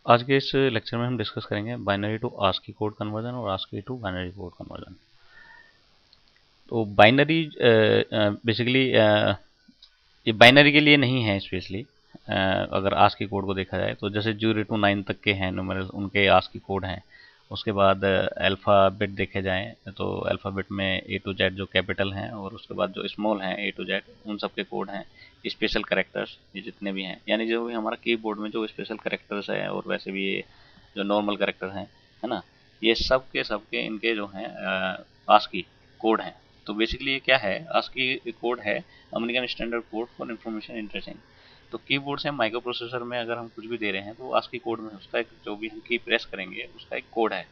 आज के इस लेक्चर में हम डिस्कस करेंगे binary to ASCII code conversion और ASCII to binary code conversion. तो बाइनरी बेसिकली ये बाइनरी के लिए नहीं है स्पेशली। अगर आस्की कोड को देखा जाए तो जैसे 0 to 9 तक के हैं न्यूमेरल्स, उनके आस्की कोड हैं। उसके बाद अल्फ़ाबेट देखे जाएं तो अल्फ़ाबेट में ए टू जेड जो कैपिटल हैं, और उसके बाद जो स्मॉल हैं ए टू जेड, उन सब के कोड हैं। स्पेशल करेक्टर्स ये जितने भी हैं, यानी जो भी हमारा कीबोर्ड में जो स्पेशल करेक्टर्स है, और वैसे भी ये जो नॉर्मल करेक्टर हैं, है ना, ये सब के इनके जो हैं आस्की कोड हैं। तो बेसिकली ये क्या है, आस्की कोड है American standard code for information interchange. तो कीबोर्ड से माइक्रो प्रोसेसर में अगर हम कुछ भी दे रहे हैं तो आस्की कोड में उसका एक, जो भी हम की प्रेस करेंगे उसका एक कोड है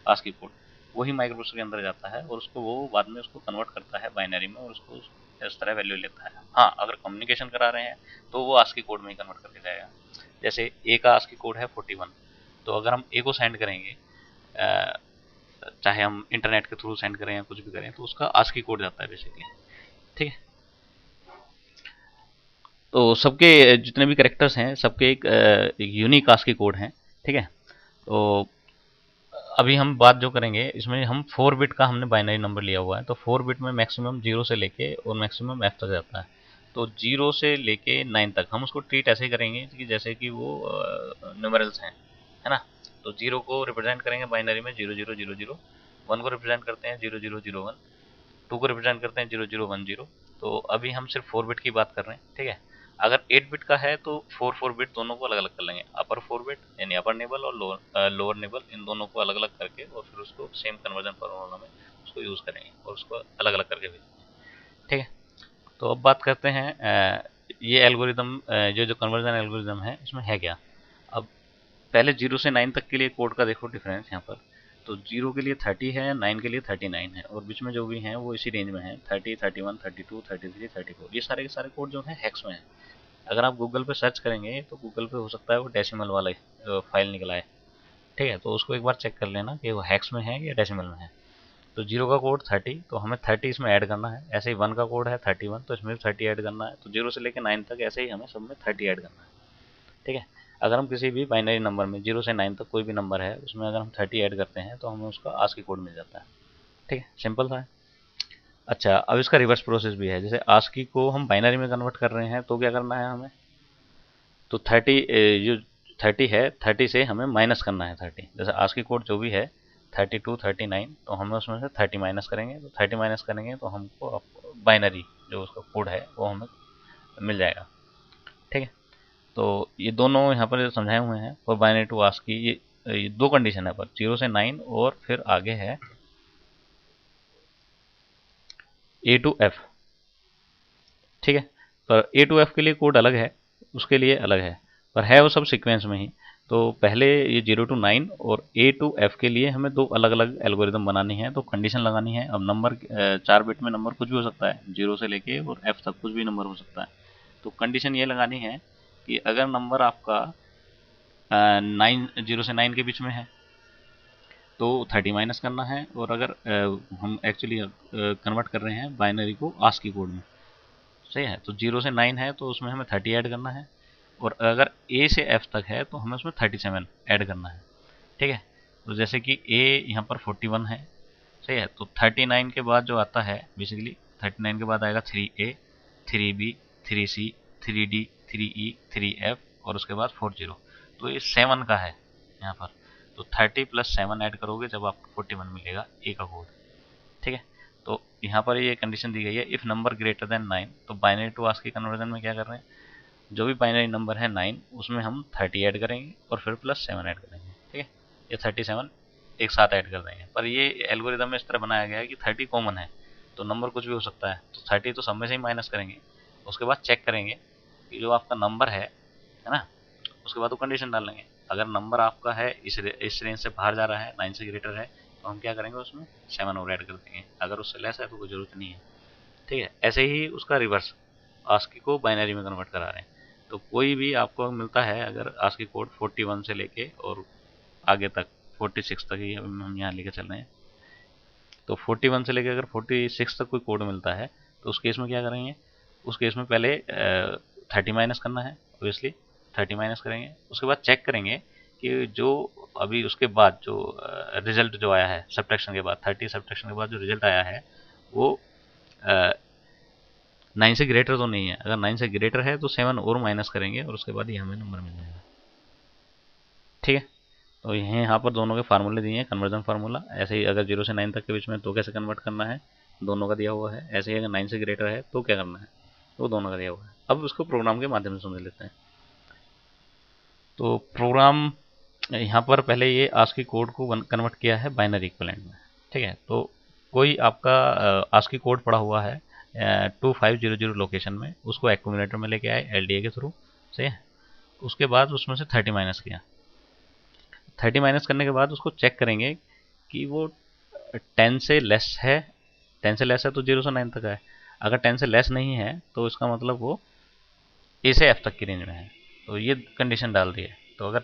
आस्की कोड, वही माइक्रो प्रोसेसर के अंदर जाता है और उसको वो बाद में उसको कन्वर्ट करता है बाइनरी में, और उसको इस तरह वैल्यू लेता है। हाँ, अगर कम्युनिकेशन करा रहे हैं तो वो आस्की कोड में ही कन्वर्ट करके जाएगा। जैसे ए का आस्की कोड है 41, तो अगर हम ए को सेंड करेंगे, चाहे हम इंटरनेट के थ्रू सेंड करें या कुछ भी करें, तो उसका आस्की कोड जाता है बेसिकली। ठीक है, तो सबके जितने भी करेक्टर्स हैं सबके एक यूनिक आस्की कोड हैं। ठीक है, तो अभी हम बात जो करेंगे इसमें, हम 4 बिट का हमने बाइनरी नंबर लिया हुआ है, तो 4 बिट में मैक्सिमम 0 से लेके और मैक्सिमम f तक जाता है। तो 0 से लेके 9 तक हम उसको ट्रीट ऐसे ही करेंगे कि जैसे कि वो न्यूमेरल्स हैं, है ना। तो 0 को रिप्रेजेंट करेंगे बाइनरी में 0000, 1 को रिप्रेजेंट करते हैं 0001, 2 को रिप्रेजेंट करते हैं 0010। तो अभी हम सिर्फ 4 बिट की बात कर रहे हैं। ठीक है, अगर 8 बिट का है तो 4 बिट दोनों को अलग अलग कर लेंगे, अपर 4 बिट यानी अपर नेबल और लोअर नेबल, इन दोनों को अलग अलग करके और फिर उसको सेम कन्वर्जन फार्मूला में उसको यूज़ करेंगे और उसको अलग अलग करके भेजेंगे। ठीक है, तो अब बात करते हैं ये एल्गोरिदम, जो जो कन्वर्जन एल्गोरिदम है इसमें है क्या। अब पहले 0 से 9 तक के लिए कोड का देखो डिफरेंस यहाँ पर। तो 0 के लिए 30 है, 9 के लिए 39 है, और बीच में जो भी हैं वो इसी रेंज में है, 30, 31, 32, 33, 34। ये सारे के सारे कोड जो हैं हेक्स में है। अगर आप गूगल पे सर्च करेंगे तो गूगल पे हो सकता है वो डेसिमल वाला फाइल निकला है। ठीक है, तो उसको एक बार चेक कर लेना कि वो हेक्स में है या डेसिमल में है। तो 0 का कोड 30, तो हमें 30 इसमें ऐड करना है। ऐसे ही 1 का कोड है 31, तो इसमें भी 30 ऐड करना है। तो 0 से लेकर 9 तक ऐसे ही हमें सब में 30 ऐड करना है। ठीक है, अगर हम किसी भी बाइनरी नंबर में 0 से 9 तक कोई भी नंबर है उसमें अगर हम 30 ऐड करते हैं तो हमें उसका आस्की कोड मिल जाता है। ठीक है, सिंपल सा है। अच्छा, अब इसका रिवर्स प्रोसेस भी है। जैसे आस्की को हम बाइनरी में कन्वर्ट कर रहे हैं तो क्या करना है हमें, तो 30 जो 30 है, 30 से हमें माइनस करना है 30। जैसे आस्की कोड जो भी है 32, 39, तो हम उसमें से 30 माइनस करेंगे। तो 30 माइनस करेंगे तो हमको बाइनरी जो उसका कोड है वो हमें मिल जाएगा। ठीक है, तो ये दोनों यहाँ पर जो समझाए हुए हैं फॉर बाइनरी टू आस्की, ये दो कंडीशन है पर 0 से 9, और फिर आगे है ए टू एफ। ठीक है, पर ए टू एफ के लिए कोड अलग है, उसके लिए अलग है, पर है वो सब सीक्वेंस में ही। तो पहले ये 0 to 9 और ए टू एफ के लिए हमें दो अलग अलग एल्गोरिदम बनानी है, तो कंडीशन लगानी है। अब नंबर 4 बिट में नंबर कुछ भी हो सकता है, 0 से लेके और एफ तक कुछ भी नंबर हो सकता है। तो कंडीशन ये लगानी है कि अगर नंबर आपका 0 से 9 के बीच में है तो 30 माइनस करना है, और अगर हम एक्चुअली कन्वर्ट कर रहे हैं बाइनरी को आस्की कोड में, सही है, तो 0 से 9 है तो उसमें हमें 30 ऐड करना है, और अगर ए से एफ तक है तो हमें उसमें 37 ऐड करना है। ठीक है, तो जैसे कि ए यहाँ पर 41 है, सही है, तो 39 के बाद जो आता है बेसिकली, 39 के बाद आएगा 3A, 3B, 3C, 3D, 3E, 3F, और उसके बाद 40। तो ये 7 का है यहाँ पर। तो 30 प्लस 7 ऐड करोगे जब आपको 41 मिलेगा ए का कोड। ठीक है, तो यहाँ पर ये कंडीशन दी गई है, इफ़ नंबर ग्रेटर देन 9। तो बाइनरी टू आस्की कन्वर्जन में क्या कर रहे हैं, जो भी बाइनरी नंबर है 9 उसमें हम 30 ऐड करेंगे और फिर प्लस 7 ऐड करेंगे। ठीक है, ये 37 एक साथ ऐड कर देंगे। पर ये एल्गोरिदम में इस तरह बनाया गया है कि 30 कॉमन है, तो नंबर कुछ भी हो सकता है, तो 30 तो सब में से ही माइनस करेंगे। उसके बाद चेक करेंगे कि जो आपका नंबर है ना, उसके बाद वो कंडीशन डालेंगे। अगर नंबर आपका है इस रेंज से बाहर जा रहा है, 9 से ग्रेटर है, तो हम क्या करेंगे उसमें 7 और ऐड कर देंगे। अगर उससे लेस है तो कोई ज़रूरत नहीं है। ठीक है, ऐसे ही उसका रिवर्स, आस्की को बाइनरी में कन्वर्ट करा रहे हैं। तो कोई भी आपको मिलता है अगर आस्की कोड 41 से लेके और आगे तक 46 तक ही हम यहाँ लेके चल रहे हैं, तो 41 से लेके अगर 46 तक कोई कोड मिलता है तो उस केस में क्या करेंगे, उस केस में पहले 30 माइनस करना है, ऑब्वियसली 30 माइनस करेंगे। उसके बाद चेक करेंगे कि जो अभी उसके बाद जो रिजल्ट जो आया है सब्ट्रैक्शन के बाद, 30 सब्ट्रैक्शन के बाद जो रिजल्ट आया है वो 9 से ग्रेटर तो नहीं है। अगर 9 से ग्रेटर है तो 7 और माइनस करेंगे और उसके बाद ही हमें नंबर मिल जाएगा। ठीक है, तो यहाँ पर दोनों के फार्मूले दिए हैं, कन्वर्जन फार्मूला। ऐसे ही अगर 0 से 9 तक के बीच में तो कैसे कन्वर्ट करना है, दोनों का दिया हुआ है। ऐसे ही अगर 9 से ग्रेटर है तो क्या करना है, वो दोनों का दिया हुआ है। अब उसको प्रोग्राम के माध्यम से समझ लेते हैं। तो प्रोग्राम यहाँ पर पहले ये आस्की कोड को कन्वर्ट किया है बाइनरी इक्विवेलेंट में। ठीक है, तो कोई आपका आस्की कोड पड़ा हुआ है 2500 लोकेशन में, उसको एक्यूमुलेटर में लेके आए एलडीए के थ्रू। सही है, उसके बाद उसमें से 30 माइनस किया। 30 माइनस करने के बाद उसको चेक करेंगे कि वो 10 से लेस है। 10 से लेस है तो 0 से 9 तक है। अगर 10 से लेस नहीं है तो इसका मतलब वो ए से एफ तक की रेंज में है। तो ये कंडीशन डाल दी है। तो अगर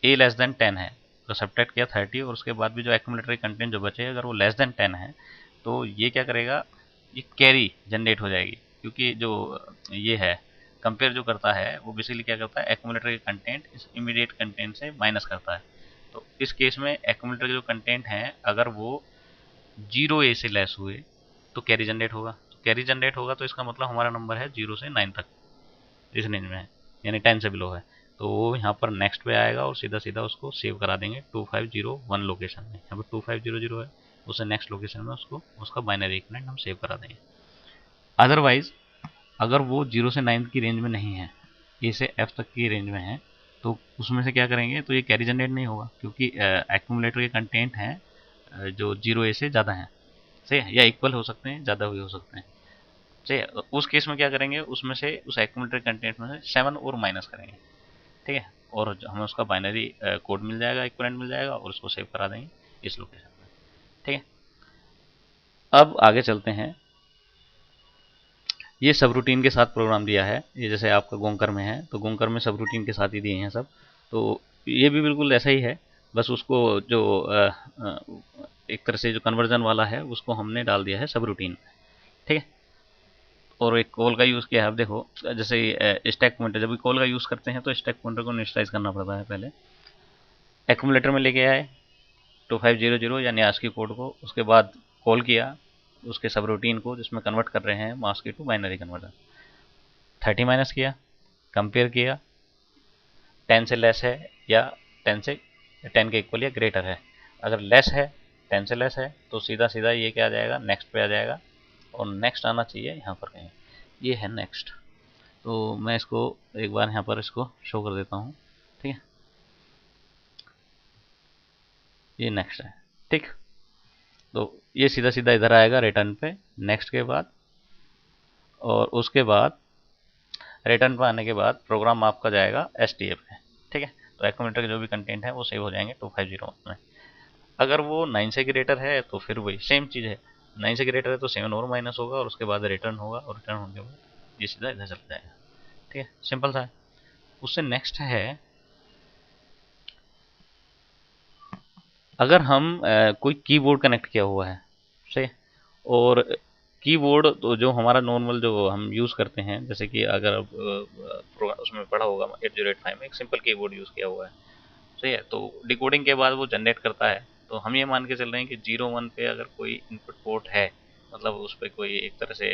ए लेस देन 10 है तो सब्ट्रैक्ट किया 30, और उसके बाद भी जो एक्यूमुलेटर कंटेंट जो बचे अगर वो लेस देन 10 है तो ये क्या करेगा, ये कैरी जनरेट हो जाएगी। क्योंकि जो ये है कंपेयर जो करता है वो बेसिकली क्या करता है, एक्यूमुलेटर के कंटेंट इस इमीडिएट कंटेंट से माइनस करता है। तो इस केस में एक्यूमुलेटर के जो कंटेंट हैं अगर वो 0 ए से लेस हुए तो कैरी जनरेट होगा। तो कैरी जनरेट होगा तो इसका मतलब हमारा नंबर है 0 से 9 तक इस रेंज में है, यानी 10 से बिलो है। तो वो यहाँ पर नेक्स्ट पे आएगा और सीधा सीधा उसको सेव करा देंगे 2501 लोकेशन में। यहाँ पर 2500 है, उससे नेक्स्ट लोकेशन में उसको उसका बाइनरी इक्विवेलेंट हम सेव करा देंगे। अदरवाइज अगर वो 0 से 9 की रेंज में नहीं है, ए से एफ तक की रेंज में है, तो उसमें से क्या करेंगे, तो ये कैरी जनरेट नहीं होगा क्योंकि एक्यूमुलेटर के कंटेंट हैं जो 0 ए से ज़्यादा हैं। सही है, या इक्वल हो सकते हैं, ज़्यादा भी हो सकते हैं। सही है, उस केस में क्या करेंगे, उसमें से उस एक्यूमुलेटर कंटेंट में से 7 और माइनस करेंगे। ठीक है, और हमें उसका बाइनरी कोड मिल जाएगा, इक्विवेलेंट मिल जाएगा, और उसको सेव करा देंगे इस लोकेशन में। ठीक है, अब आगे चलते हैं। ये सब रूटीन के साथ प्रोग्राम दिया है। ये जैसे आपका गोंकर में है तो गोंकर में सब रूटीन के साथ ही दिए हैं सब। तो ये भी बिल्कुल ऐसा ही है, बस उसको जो एक तरह से जो कन्वर्जन वाला है उसको हमने डाल दिया है सब रूटीन। ठीक है, और एक कॉल का यूज़ किया है। अब देखो जैसे स्टैक पॉइंटर, जब भी कॉल का यूज़ करते हैं तो स्टैक पॉइंटर को इनिशियलाइज करना पड़ता है। पहले एक्यूमुलेटर में लेके आए 2500 यानी आस्की कोड को, उसके बाद कॉल किया उसके सब रूटीन को जिसमें कन्वर्ट कर रहे हैं ASCII to binary conversion. 30 minus किया, कंपेयर किया, 10 से लेस है या 10 से 10 के इक्वल या ग्रेटर है। अगर लेस है, 10 से लेस है, तो सीधा सीधा ये क्या आ जाएगा, नेक्स्ट पे आ जाएगा। और नेक्स्ट आना चाहिए यहाँ पर कहीं, ये है नेक्स्ट। तो मैं इसको एक बार यहाँ पर इसको शो कर देता हूँ। ठीक है, ये नेक्स्ट है। ठीक, तो ये सीधा सीधा इधर आएगा रिटर्न पे नेक्स्ट के बाद, और उसके बाद रिटर्न पर आने के बाद प्रोग्राम आपका जाएगा एसटीए पे। ठीक है, तो एक्यूमुलेटर के जो भी कंटेंट है वो सेव हो जाएंगे 2501 में। अगर वो 9 से ग्रेटर है तो फिर वही सेम चीज़ है, 9 से ग्रेटर है तो 7 और माइनस होगा और उसके बाद रिटर्न होगा, और रिटर्न होने के बाद ये सीधा इधर चल जाएगा। ठीक है, सिंपल सा है। उससे नेक्स्ट है, अगर हम कोई कीबोर्ड कनेक्ट किया हुआ है सही, और कीबोर्ड तो जो हमारा नॉर्मल जो हम यूज़ करते हैं, जैसे कि अगर उसमें पढ़ा होगा 8085 में एक सिंपल कीबोर्ड यूज़ किया हुआ है सही है, तो डिकोडिंग के बाद वो जनरेट करता है। तो हम ये मान के चल रहे हैं कि 0 1 पे अगर कोई इनपुट पोर्ट है, मतलब उस पर कोई एक तरह से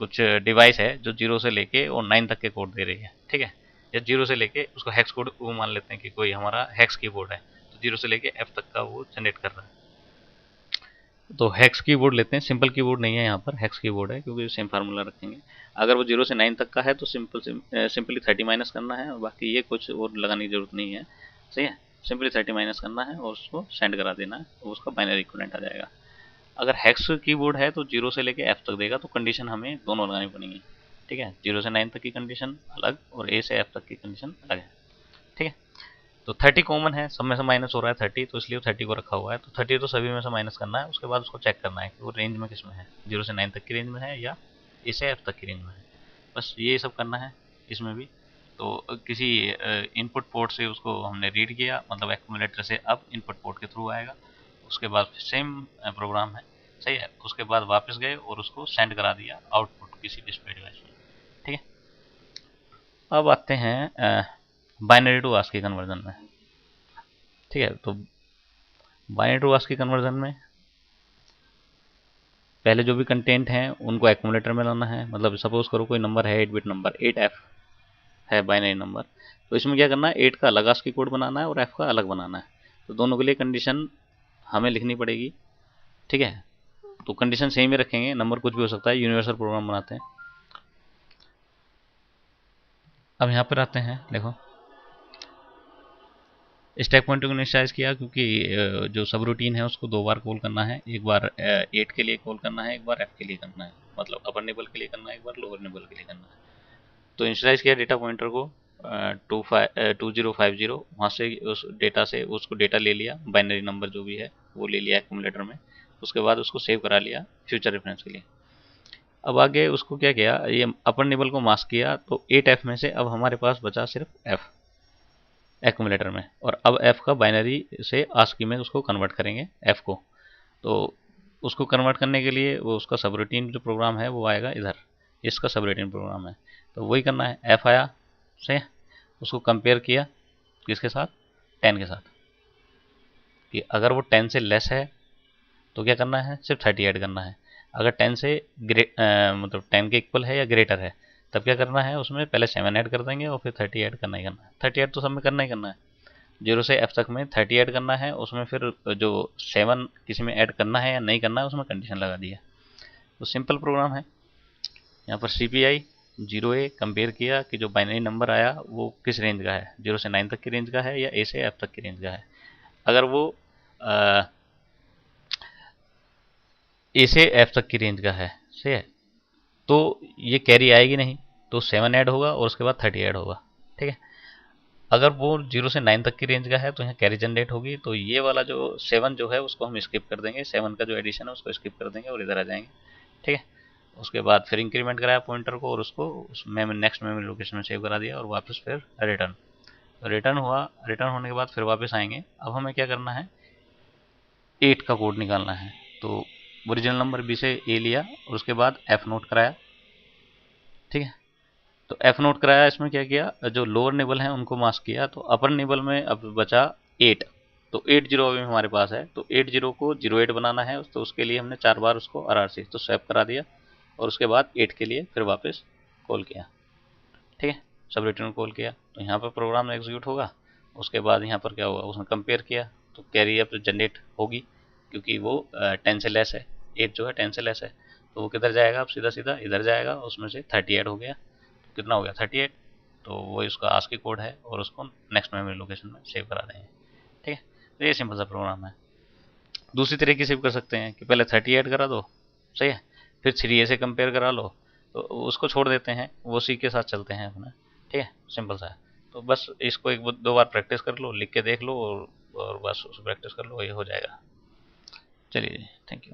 कुछ डिवाइस है जो 0 से लेके और 9 तक के कोड दे रही है। ठीक है, या 0 से लेके उसको हेक्स कोड वो मान लेते हैं कि कोई हमारा हेक्स कीबोर्ड है, तो 0 से लेके एफ तक का वो जनरेट कर रहा है। तो हेक्स कीबोर्ड लेते हैं, सिंपल कीबोर्ड नहीं है यहाँ पर, हेक्स कीबोर्ड है क्योंकि सेम फार्मूला रखेंगे। अगर वो 0 से 9 तक का है तो सिंपली 30 माइनस करना है, और बाकी ये कुछ और लगाने की जरूरत नहीं है। सही है, सिंपली 30 माइनस करना है और उसको सेंड करा देना है, तो उसका बाइनरी इक्विवेलेंट आ जाएगा। अगर हेक्स कीबोर्ड है तो 0 से लेके एफ तक देगा, तो कंडीशन हमें दोनों लगानी पड़ेंगी। ठीक है, 0 से 9 तक की कंडीशन अलग और ए से एफ तक की कंडीशन अलग है। ठीक है, तो 30 कॉमन है, सब में से माइनस हो रहा है 30, तो इसलिए 30 को रखा हुआ है। तो 30 तो सभी में से माइनस करना है, उसके बाद उसको चेक करना है कि वो रेंज में किस में है, 0 से 9 तक की रेंज में है या ए से एफ तक की रेंज में है। बस ये सब करना है इसमें भी। तो किसी इनपुट पोर्ट से उसको हमने रीड किया, मतलब एक्यूमुलेटर से अब इनपुट पोर्ट के थ्रू आएगा, उसके बाद सेम प्रोग्राम है सही है। उसके बाद वापस गए और उसको सेंड करा दिया आउटपुट किसी डिस्प्ले डिवाइस में। ठीक है, अब आते हैं बाइनरी टू आस्की कन्वर्जन में। ठीक है, तो बाइनरी टू आस्की कन्वर्जन में पहले जो भी कंटेंट हैं उनको एक्यूमुलेटर में लाना है। मतलब सपोज करो कोई नंबर है 8 बिट नंबर, 8f है बाइनरी नंबर, तो इसमें क्या करना है, 8 का अलग आस्की कोड बनाना है और f का अलग बनाना है। तो दोनों के लिए कंडीशन हमें लिखनी पड़ेगी। ठीक है, तो कंडीशन सेम ही रखेंगे, नंबर कुछ भी हो सकता है, यूनिवर्सल प्रोग्राम बनाते हैं। अब यहाँ पर आते हैं, देखो स्टैक पॉइंटर को इनिशियलाइज किया क्योंकि जो सब रूटीन है उसको 2 बार कॉल करना है। एक बार 8 के लिए कॉल करना है, एक बार f के लिए करना है, मतलब अपर निबल के लिए करना है, एक बार लोअर निबल के लिए करना है। तो इनिशियलाइज किया डेटा पॉइंटर को 2050, वहाँ से उस डेटा से उसको डेटा ले लिया, बाइनरी नंबर जो भी है वो ले लिया एक्यूमुलेटर में। उसके बाद उसको सेव करा लिया फ्यूचर रेफरेंस के लिए। अब आगे उसको क्या किया, ये अपर निबल को मास्क किया, तो 8f में से अब हमारे पास बचा सिर्फ f एक्यूमुलेटर में, और अब f का बाइनरी से आस्की में उसको कन्वर्ट करेंगे f को। तो उसको कन्वर्ट करने के लिए वो उसका सबरूटीन जो प्रोग्राम है वो आएगा इधर, इसका सबरूटीन प्रोग्राम है, तो वही करना है। f आया से उसको कंपेयर किया किसके साथ, 10 के साथ, कि अगर वो 10 से लेस है तो क्या करना है, सिर्फ 30 ऐड करना है। अगर 10 से मतलब 10 के इक्वल है या ग्रेटर है तब क्या करना है, उसमें पहले 7 ऐड कर देंगे और फिर 30 ऐड करना ही करना है। 30 ऐड तो सब में करना ही करना है, 0 से f तक में 30 ऐड करना है, उसमें फिर जो 7 किसी में ऐड करना है या नहीं करना है उसमें कंडीशन लगा दिया। तो सिंपल प्रोग्राम है। यहाँ पर CPI 0A कंपेयर किया कि जो बाइनरी नंबर आया वो किस रेंज का है, 0 से 9 तक की रेंज का है या A से F तक की रेंज का है। अगर वो A से F तक की रेंज का है, सही है, तो ये कैरी आएगी नहीं, तो 7 ऐड होगा और उसके बाद 30 ऐड होगा। ठीक है, अगर वो 0 से 9 तक की रेंज का है तो यहाँ कैरी जनरेट होगी, तो ये वाला जो 7 जो है उसको हम स्किप कर देंगे, 7 का जो एडिशन है उसको स्किप कर देंगे और इधर आ जाएंगे। ठीक है, उसके बाद फिर इंक्रीमेंट कराया पॉइंटर को और उसको उस नेक्स्ट मेमोरी लोकेशन में सेव करा दिया और वापस फिर रिटर्न। रिटर्न हुआ, रिटर्न होने के बाद फिर वापस आएंगे। अब हमें क्या करना है, 8 का कोड निकालना है। तो ओरिजिनल नंबर B से A लिया और उसके बाद F नोट कराया। ठीक है, तो F नोट कराया, इसमें क्या किया, जो लोअर निबल हैं उनको मास्क किया, तो अपर निबल में अब बचा 8, तो 80 अभी हमारे पास है, तो 80 को 08 बनाना है, तो उसके लिए हमने 4 बार उसको RRC तो स्वैप करा दिया और उसके बाद 8 के लिए फिर वापस कॉल किया। ठीक है, सब रिटर्न कॉल किया, तो यहाँ पर प्रोग्राम एग्जीक्यूट होगा। उसके बाद यहाँ पर क्या होगा, उसने कंपेयर किया तो कैरी अब जनरेट होगी क्योंकि वो 10 से लेस है, 8 जो है 10 से लेस है, तो वो किधर जाएगा, अब सीधा सीधा इधर जाएगा, उसमें से 30 ऐड हो गया, तो कितना हो गया 38, तो वो इसका आस्की कोड है और उसको नेक्स्ट मेमोरी लोकेशन में सेव करा देंगे। ठीक है, तो ये सिंपल सा प्रोग्राम है। दूसरी तरीके से भी कर सकते हैं कि पहले 30 ऐड करा दो, सही है, फिर 3A से कंपेयर करा लो, तो उसको छोड़ देते हैं, वो C के साथ चलते हैं अपना। ठीक है, सिंपल सा है। तो बस इसको 1-2 बार प्रैक्टिस कर लो, लिख के देख लो और बस उसको प्रैक्टिस कर लो, ये हो जाएगा। चलिए, थैंक यू।